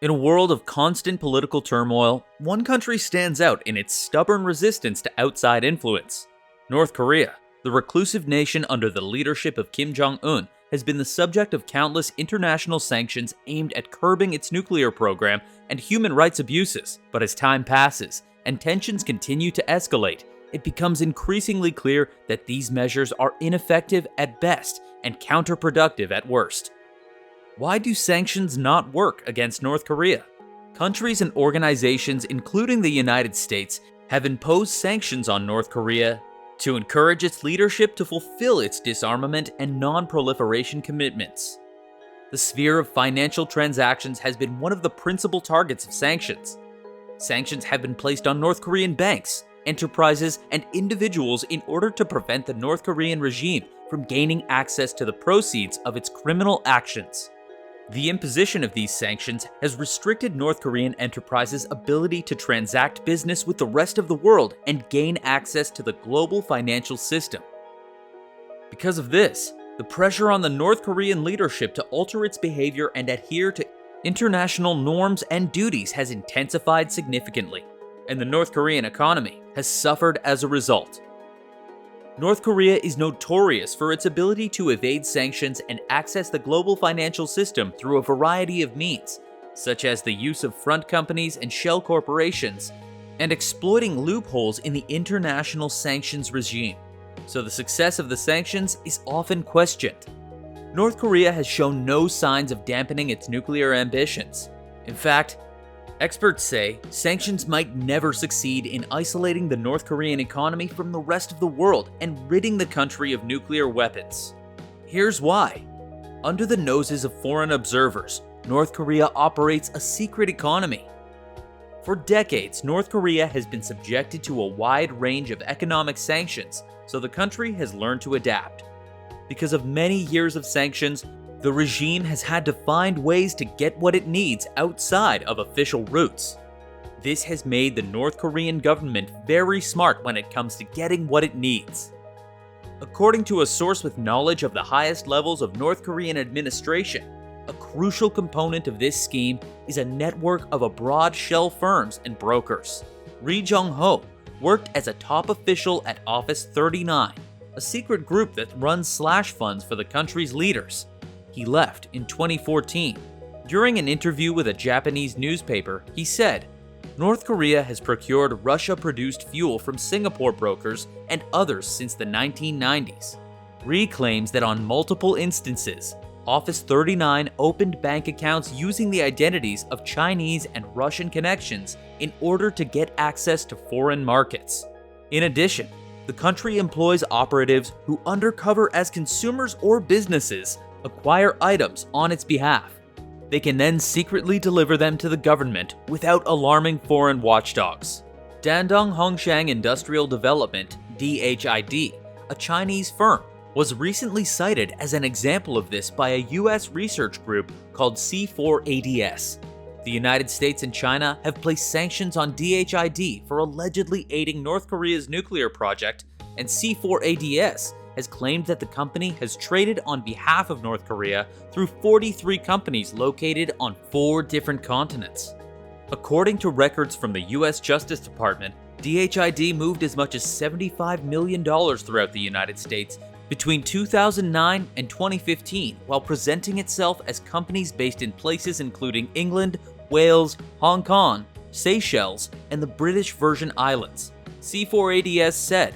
In a world of constant political turmoil, one country stands out in its stubborn resistance to outside influence. North Korea, the reclusive nation under the leadership of Kim Jong-un, has been the subject of countless international sanctions aimed at curbing its nuclear program and human rights abuses. But as time passes and tensions continue to escalate, it becomes increasingly clear that these measures are ineffective at best and counterproductive at worst. Why do sanctions not work against North Korea? Countries and organizations, including the United States, have imposed sanctions on North Korea to encourage its leadership to fulfill its disarmament and non-proliferation commitments. The sphere of financial transactions has been one of the principal targets of sanctions. Sanctions have been placed on North Korean banks, enterprises, and individuals in order to prevent the North Korean regime from gaining access to the proceeds of its criminal actions. The imposition of these sanctions has restricted North Korean enterprises' ability to transact business with the rest of the world and gain access to the global financial system. Because of this, the pressure on the North Korean leadership to alter its behavior and adhere to international norms and duties has intensified significantly, and the North Korean economy has suffered as a result. North Korea is notorious for its ability to evade sanctions and access the global financial system through a variety of means, such as the use of front companies and shell corporations, and exploiting loopholes in the international sanctions regime. So the success of the sanctions is often questioned. North Korea has shown no signs of dampening its nuclear ambitions. In fact, experts say sanctions might never succeed in isolating the North Korean economy from the rest of the world and ridding the country of nuclear weapons. Here's why. Under the noses of foreign observers, North Korea operates a secret economy. For decades, North Korea has been subjected to a wide range of economic sanctions, so the country has learned to adapt. Because of many years of sanctions, the regime has had to find ways to get what it needs outside of official routes. This has made the North Korean government very smart when it comes to getting what it needs. According to a source with knowledge of the highest levels of North Korean administration, a crucial component of this scheme is a network of abroad shell firms and brokers. Ri Jong-ho worked as a top official at Office 39, a secret group that runs slash funds for the country's leaders. He left in 2014. During an interview with a Japanese newspaper, he said, "North Korea has procured Russia-produced fuel from Singapore brokers and others since the 1990s. Ri claims that on multiple instances, Office 39 opened bank accounts using the identities of Chinese and Russian connections in order to get access to foreign markets. In addition, the country employs operatives who undercover as consumers or businesses acquire items on its behalf. They can then secretly deliver them to the government without alarming foreign watchdogs." Dandong Hongshang Industrial Development, DHID, a Chinese firm, was recently cited as an example of this by a US research group called C4ADS. The United States and China have placed sanctions on DHID for allegedly aiding North Korea's nuclear project, and C4ADS has claimed that the company has traded on behalf of North Korea through 43 companies located on 4 different continents. According to records from the US Justice Department, DHID moved as much as $75 million throughout the United States between 2009 and 2015 while presenting itself as companies based in places including England, Wales, Hong Kong, Seychelles, and the British Virgin Islands. C4ADS said,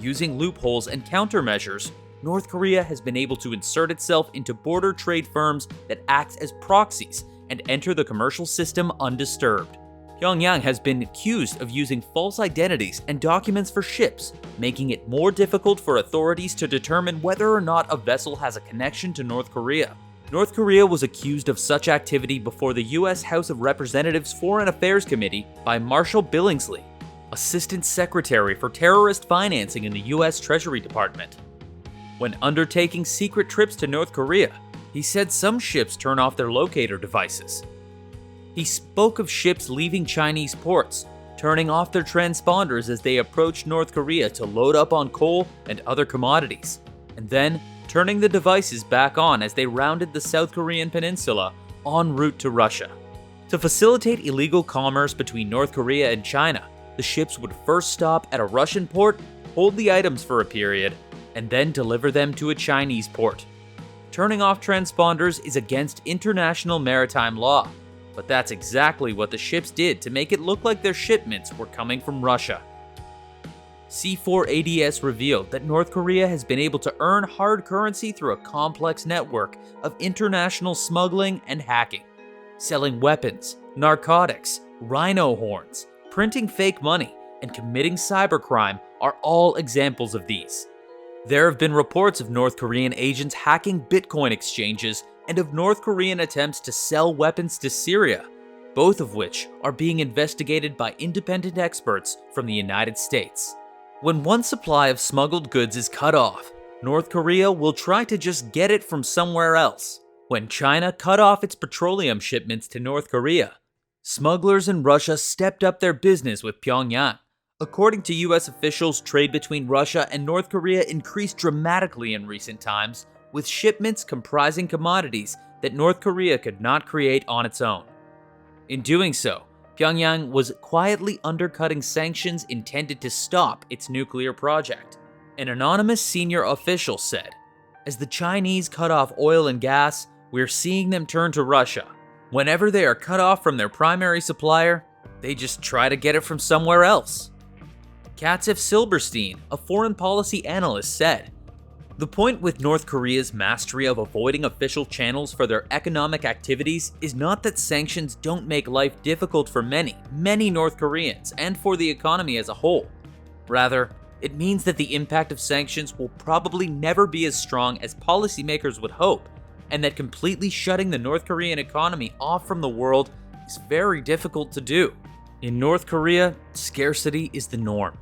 "Using loopholes and countermeasures, North Korea has been able to insert itself into border trade firms that act as proxies and enter the commercial system undisturbed. Pyongyang has been accused of using false identities and documents for ships, making it more difficult for authorities to determine whether or not a vessel has a connection to North Korea." North Korea was accused of such activity before the US House of Representatives Foreign Affairs Committee by Marshall Billingsley, Assistant Secretary for Terrorist Financing in the US Treasury Department. When undertaking secret trips to North Korea, he said some ships turn off their locator devices. He spoke of ships leaving Chinese ports, turning off their transponders as they approached North Korea to load up on coal and other commodities, and then turning the devices back on as they rounded the South Korean peninsula en route to Russia. To facilitate illegal commerce between North Korea and China, the ships would first stop at a Russian port, hold the items for a period, and then deliver them to a Chinese port. Turning off transponders is against international maritime law, but that's exactly what the ships did to make it look like their shipments were coming from Russia. C4ADS revealed that North Korea has been able to earn hard currency through a complex network of international smuggling and hacking. Selling weapons, narcotics, rhino horns, printing fake money, and committing cybercrime are all examples of these. There have been reports of North Korean agents hacking Bitcoin exchanges and of North Korean attempts to sell weapons to Syria, both of which are being investigated by independent experts from the United States. When one supply of smuggled goods is cut off, North Korea will try to just get it from somewhere else. When China cut off its petroleum shipments to North Korea, smugglers in Russia stepped up their business with Pyongyang. According to US officials, trade between Russia and North Korea increased dramatically in recent times, with shipments comprising commodities that North Korea could not create on its own. In doing so, Pyongyang was quietly undercutting sanctions intended to stop its nuclear project. An anonymous senior official said, "As the Chinese cut off oil and gas, we're seeing them turn to Russia. Whenever they are cut off from their primary supplier, they just try to get it from somewhere else." Katsif Silberstein, a foreign policy analyst, said, "The point with North Korea's mastery of avoiding official channels for their economic activities is not that sanctions don't make life difficult for many North Koreans and for the economy as a whole. Rather, it means that the impact of sanctions will probably never be as strong as policymakers would hope, and that completely shutting the North Korean economy off from the world is very difficult to do. In North Korea, scarcity is the norm.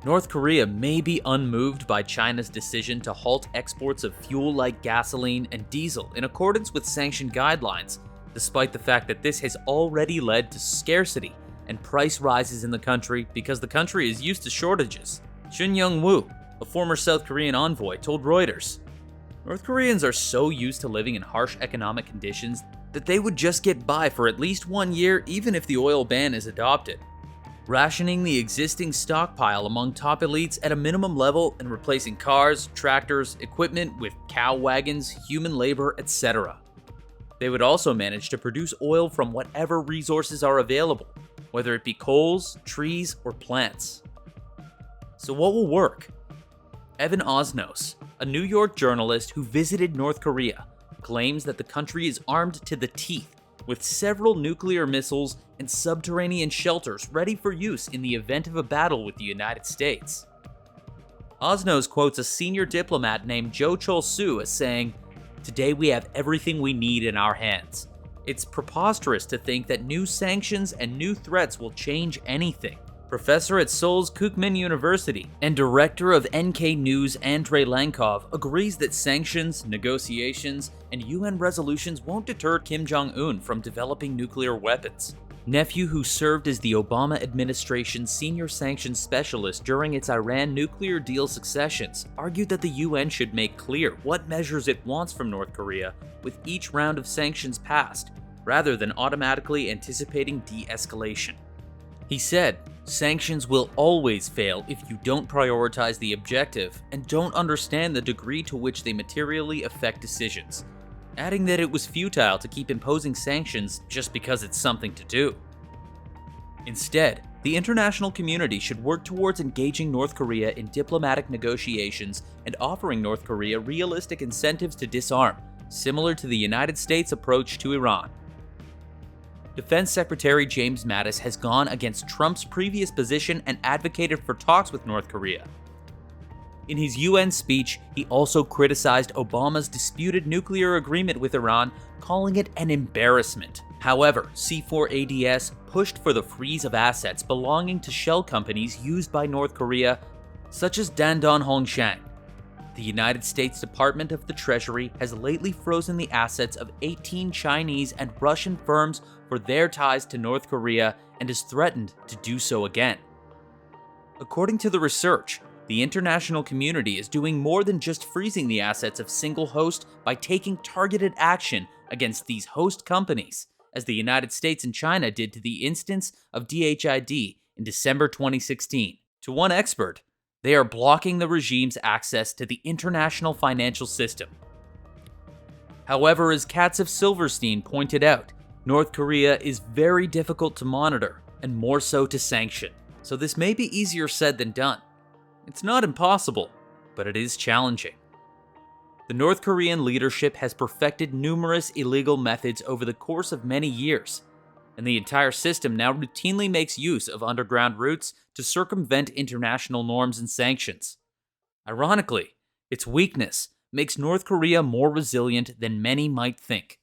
North Korea may be unmoved by China's decision to halt exports of fuel like gasoline and diesel in accordance with sanction guidelines, despite the fact that this has already led to scarcity and price rises in the country because the country is used to shortages." Chun Young-woo, a former South Korean envoy, told Reuters, "North Koreans are so used to living in harsh economic conditions that they would just get by for at least 1 year even if the oil ban is adopted. Rationing the existing stockpile among top elites at a minimum level and replacing cars, tractors, equipment with cow wagons, human labor, etc. They would also manage to produce oil from whatever resources are available, whether it be coals, trees, or plants." So what will work? Evan Osnos, a New York journalist who visited North Korea, claims that the country is armed to the teeth with several nuclear missiles and subterranean shelters ready for use in the event of a battle with the United States. Osnos quotes a senior diplomat named Jo Chol-soo as saying, "Today we have everything we need in our hands. It's preposterous to think that new sanctions and new threats will change anything." Professor at Seoul's Kookmin University and director of NK News Andrei Lankov agrees that sanctions, negotiations, and UN resolutions won't deter Kim Jong-un from developing nuclear weapons. Nephew, who served as the Obama administration's senior sanctions specialist during its Iran nuclear deal successions, argued that the UN should make clear what measures it wants from North Korea with each round of sanctions passed, rather than automatically anticipating de-escalation. He said, "Sanctions will always fail if you don't prioritize the objective and don't understand the degree to which they materially affect decisions," adding that it was futile to keep imposing sanctions just because it's something to do. Instead, the international community should work towards engaging North Korea in diplomatic negotiations and offering North Korea realistic incentives to disarm, similar to the United States' approach to Iran. Defense Secretary James Mattis has gone against Trump's previous position and advocated for talks with North Korea. In his UN speech, he also criticized Obama's disputed nuclear agreement with Iran, calling it an embarrassment. However, C4ADS pushed for the freeze of assets belonging to shell companies used by North Korea, such as Dandong Hongshang. The United States Department of the Treasury has lately frozen the assets of 18 Chinese and Russian firms for their ties to North Korea and has threatened to do so again. According to the research, the international community is doing more than just freezing the assets of single host by taking targeted action against these host companies, as the United States and China did to the instance of DHID in December 2016. To one expert, they are blocking the regime's access to the international financial system. However, as Katz-Silverstein pointed out, North Korea is very difficult to monitor, and more so to sanction, so this may be easier said than done. It's not impossible, but it is challenging. The North Korean leadership has perfected numerous illegal methods over the course of many years, and the entire system now routinely makes use of underground routes to circumvent international norms and sanctions. Ironically, its weakness makes North Korea more resilient than many might think.